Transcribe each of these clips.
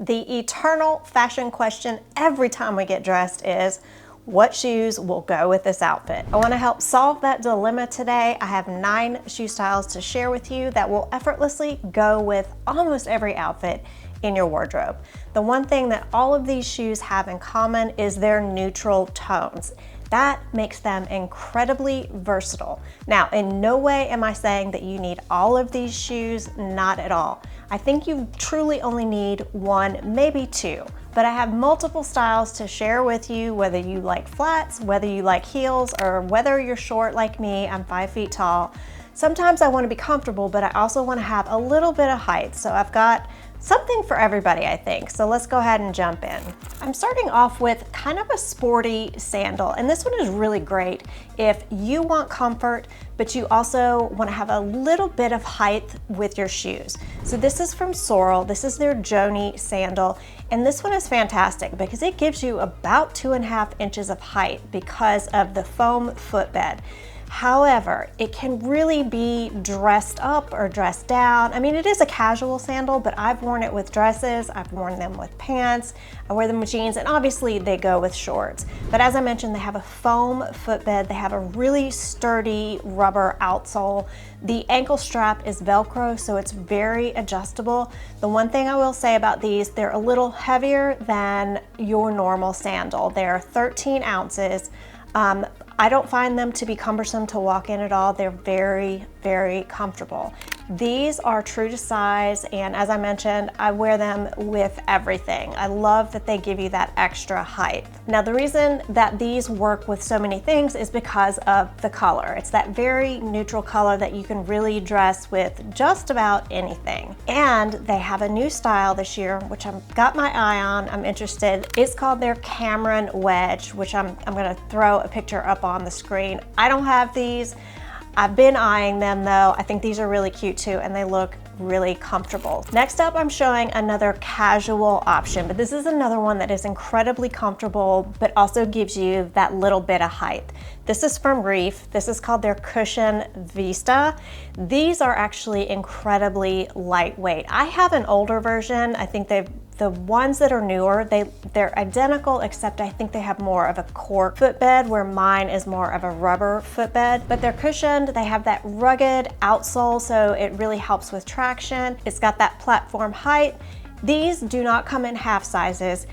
The eternal fashion question every time we get dressed is, what shoes will go with this outfit? I want to help solve that dilemma today. I have 9 shoe styles to share with you that will effortlessly go with almost every outfit in your wardrobe. The one thing that all of these shoes have in common is their neutral tones. That makes them incredibly versatile. Now, in no way am I saying that you need all of these shoes, not at all. I think you truly only need 1, maybe 2. But I have multiple styles to share with you, whether you like flats, whether you like heels, or whether you're short like me, I'm 5 feet tall. Sometimes I want to be comfortable, but I also want to have a little bit of height. So I've got something for everybody, I think. So let's go ahead and jump in. I'm starting off with kind of a sporty sandal, and this one is really great if you want comfort, but you also want to have a little bit of height with your shoes. So this is from Sorel. This is their Joanie sandal, and this one is fantastic because it gives you about 2.5 inches of height because of the foam footbed. However, it can really be dressed up or dressed down. I mean, it is a casual sandal, but I've worn it with dresses, I've worn them with pants, I wear them with jeans, and obviously they go with shorts. But as I mentioned, they have a foam footbed, they have a really sturdy rubber outsole. The ankle strap is Velcro, so it's very adjustable. The one thing I will say about these, they're a little heavier than your normal sandal. They're 13 ounces. I don't find them to be cumbersome to walk in at all. They're very, very comfortable. These are true to size, and as I mentioned, I wear them with everything. I love that they give you that extra height. Now, the reason that these work with so many things is because of the color. It's that very neutral color that you can really dress with just about anything. And they have a new style this year, which I've got my eye on, I'm interested. It's called their Cameron Wedge, which I'm gonna throw a picture up on the screen. I don't have these. I've been eyeing them though. I think these are really cute too, and they look really comfortable. Next up, I'm showing another casual option, but this is another one that is incredibly comfortable, but also gives you that little bit of height. This is from Reef. This is called their Cushion Vista. These are actually incredibly lightweight. I have an older version. I think the ones that are newer, they're identical, except I think they have more of a cork footbed, where mine is more of a rubber footbed. But they're cushioned, they have that rugged outsole, so it really helps with traction. It's got that platform height. These do not come in half sizes.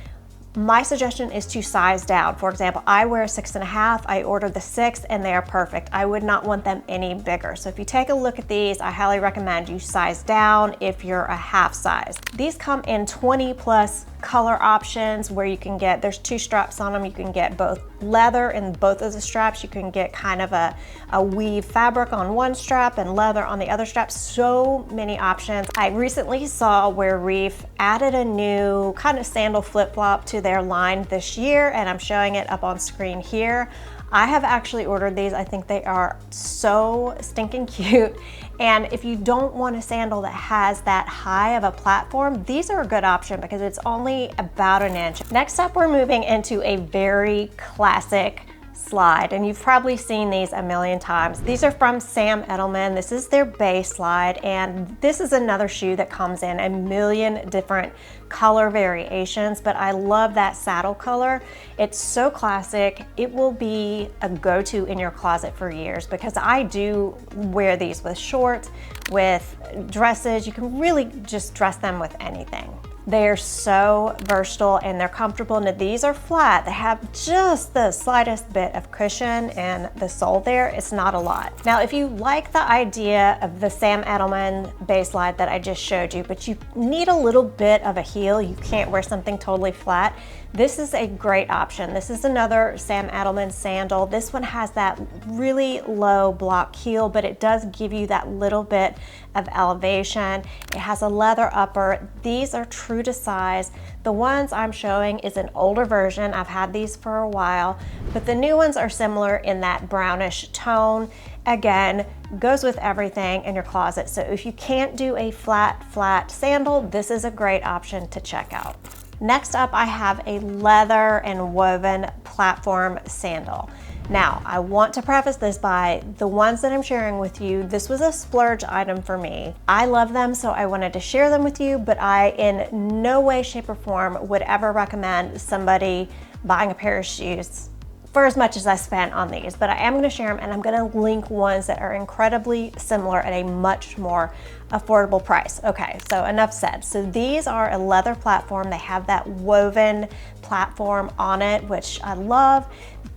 My suggestion is to size down. For example, I wear a 6.5, I ordered the 6, and they are perfect. I would not want them any bigger. So if you take a look at these, I highly recommend you size down if you're a half size. These come in 20+ color options where you can get, there's 2 straps on them. You can get both leather in both of the straps. You can get kind of a weave fabric on one strap and leather on the other strap. So many options. I recently saw where Reef added a new kind of sandal flip-flop to their line this year, and I'm showing it up on screen here. I have actually ordered these. I think they are so stinking cute. And if you don't want a sandal that has that high of a platform, these are a good option because it's only about 1 inch. Next up, we're moving into a very classic slide, and you've probably seen these a million times. These are from Sam Edelman. This is their base slide, and this is another shoe that comes in a million different color variations, but I love that saddle color. It's so classic. It will be a go-to in your closet for years because I do wear these with shorts, with dresses. You can really just dress them with anything. They are so versatile and they're comfortable. Now these are flat. They have just the slightest bit of cushion in the sole there. It's not a lot. Now, if you like the idea of the Sam Edelman base slide that I just showed you, but you need a little bit of a heel, you can't wear something totally flat, this is a great option. This is another Sam Edelman sandal. This one has that really low block heel, but it does give you that little bit of elevation. It has a leather upper. These are true to size. The ones I'm showing is an older version. I've had these for a while, but the new ones are similar in that brownish tone. Again, goes with everything in your closet. So if you can't do a flat sandal, this is a great option to check out. Next up, I have a leather and woven platform sandal. Now, I want to preface this by the ones that I'm sharing with you, this was a splurge item for me. I love them, so I wanted to share them with you, but I in no way, shape, or form would ever recommend somebody buying a pair of shoes for as much as I spent on these, but I am going to share them, and I'm going to link ones that are incredibly similar at a much more affordable price. Okay, so enough said. So these are a leather platform. They have that woven platform on it, which I love.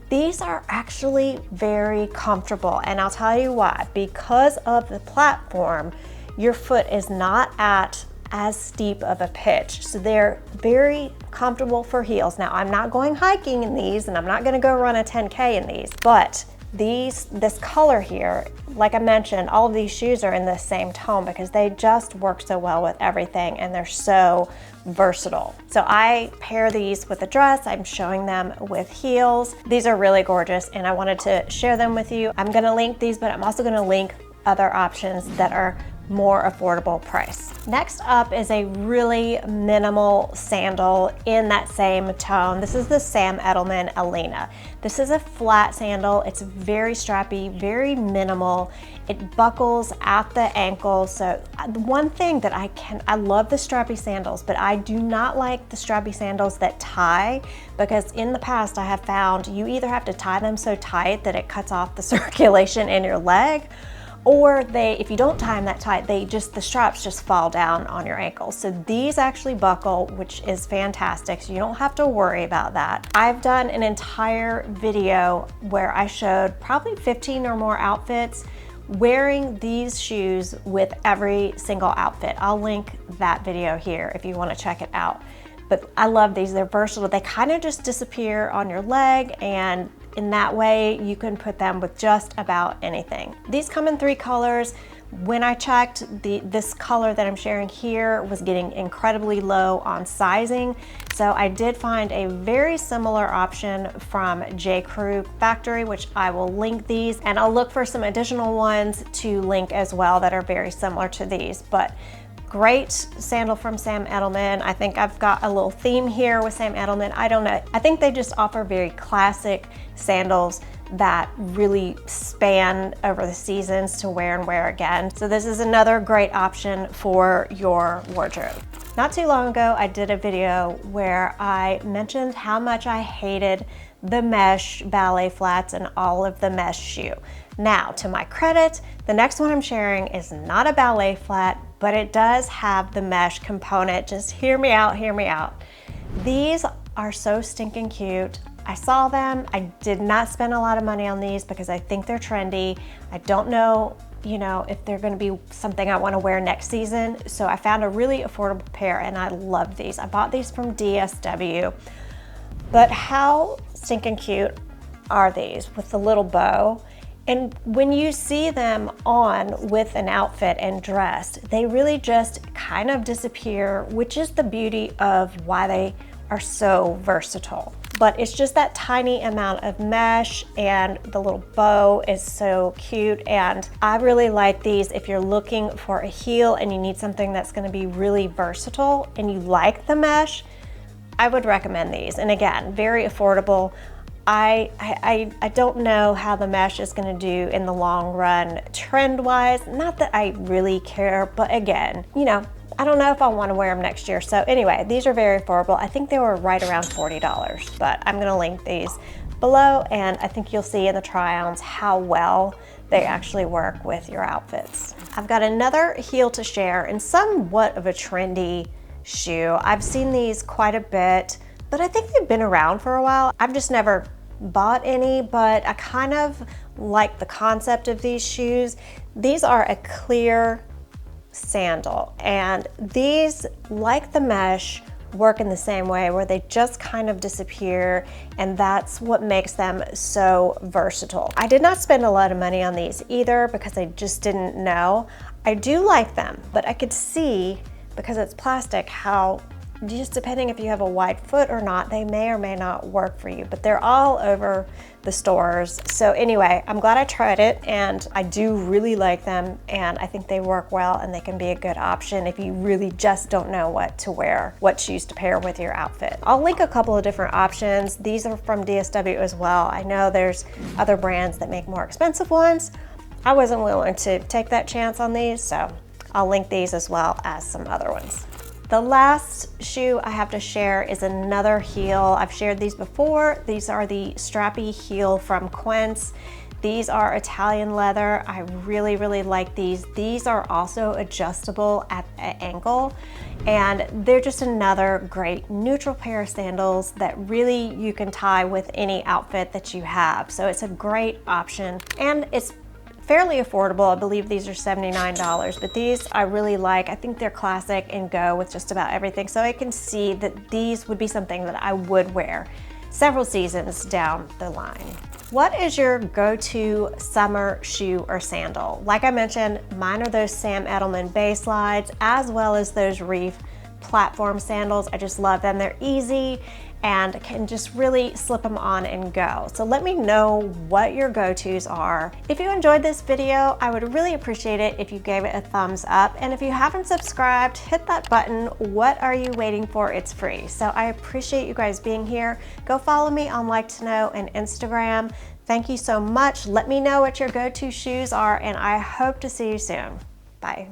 These are actually very comfortable, and I'll tell you why. Because of the platform, your foot is not at as steep of a pitch. So they're very comfortable for heels. Now, I'm not going hiking in these, and I'm not gonna go run a 10K in these, but this color here, like I mentioned, all of these shoes are in the same tone because they just work so well with everything, and they're so versatile. So I pair these with a dress. I'm showing them with heels. These are really gorgeous, and I wanted to share them with you. I'm gonna link these, but I'm also gonna link other options that are more affordable price. Next up is a really minimal sandal in that same tone. This is the Sam Edelman Alina. This is a flat sandal. It's very strappy, very minimal. It buckles at the ankle. So the one thing that I love the strappy sandals, but I do not like the strappy sandals that tie, because in the past I have found you either have to tie them so tight that it cuts off the circulation in your leg, or if you don't tie them that tight, the straps just fall down on your ankles. So these actually buckle, which is fantastic. So you don't have to worry about that. I've done an entire video where I showed probably 15 or more outfits wearing these shoes with every single outfit. I'll link that video here if you want to check it out. But I love these, they're versatile. They kind of just disappear on your leg, and in that way you can put them with just about anything. These come in 3 colors. When I checked, this color that I'm sharing here was getting incredibly low on sizing. So I did find a very similar option from J. Crew Factory, which I will link these, and I'll look for some additional ones to link as well that are very similar to these. But great sandal from Sam Edelman. I think I've got a little theme here with Sam Edelman. I don't know. I think they just offer very classic sandals that really span over the seasons to wear and wear again. So this is another great option for your wardrobe. Not too long ago, I did a video where I mentioned how much I hated the mesh ballet flats and all of the mesh shoe. Now, to my credit, the next one I'm sharing is not a ballet flat, but it does have the mesh component. Just hear me out, hear me out. These are so stinking cute. I saw them. I did not spend a lot of money on these because I think they're trendy. I don't know, if they're gonna be something I wanna wear next season. So I found a really affordable pair, and I love these. I bought these from DSW. But how stinking cute are these with the little bow? And when you see them on with an outfit and dressed, they really just kind of disappear, which is the beauty of why they are so versatile. But it's just that tiny amount of mesh, and the little bow is so cute. And I really like these if you're looking for a heel and you need something that's gonna be really versatile and you like the mesh, I would recommend these. And again, very affordable. I don't know how the mesh is gonna do in the long run trend-wise. Not that I really care, but again, I don't know if I wanna wear them next year. So anyway, these are very affordable. I think they were right around $40, but I'm gonna link these below, and I think you'll see in the try-ons how well they actually work with your outfits. I've got another heel to share, and somewhat of a trendy shoe. I've seen these quite a bit, but I think they've been around for a while. I've just never bought any, but I kind of like the concept of these shoes. These are a clear sandal, and these, like the mesh, work in the same way where they just kind of disappear, and that's what makes them so versatile. I did not spend a lot of money on these either because I just didn't know. I do like them, but I could see, because it's plastic, how just depending if you have a wide foot or not, they may or may not work for you, but they're all over the stores. So anyway, I'm glad I tried it, and I do really like them, and I think they work well, and they can be a good option if you really just don't know what to wear, what shoes to pair with your outfit. I'll link a couple of different options. These are from DSW as well. I know there's other brands that make more expensive ones. I wasn't willing to take that chance on these, so I'll link these as well as some other ones. The last shoe I have to share is another heel. I've shared these before. These are the strappy heel from Quince. These are Italian leather. I really, really like these. These are also adjustable at an ankle, and they're just another great neutral pair of sandals that really you can tie with any outfit that you have. So it's a great option, and it's fairly affordable. I believe these are $79, but these I really like. I think they're classic and go with just about everything. So I can see that these would be something that I would wear several seasons down the line. What is your go-to summer shoe or sandal? Like I mentioned, mine are those Sam Edelman base slides, as well as those Reef platform sandals. I just love them. They're easy and can just really slip them on and go. So let me know what your go-tos are. If you enjoyed this video, I would really appreciate it if you gave it a thumbs up. And if you haven't subscribed, hit that button. What are you waiting for? It's free. So I appreciate you guys being here. Go follow me on Like to Know and Instagram. Thank you so much. Let me know what your go-to shoes are, and I hope to see you soon. Bye.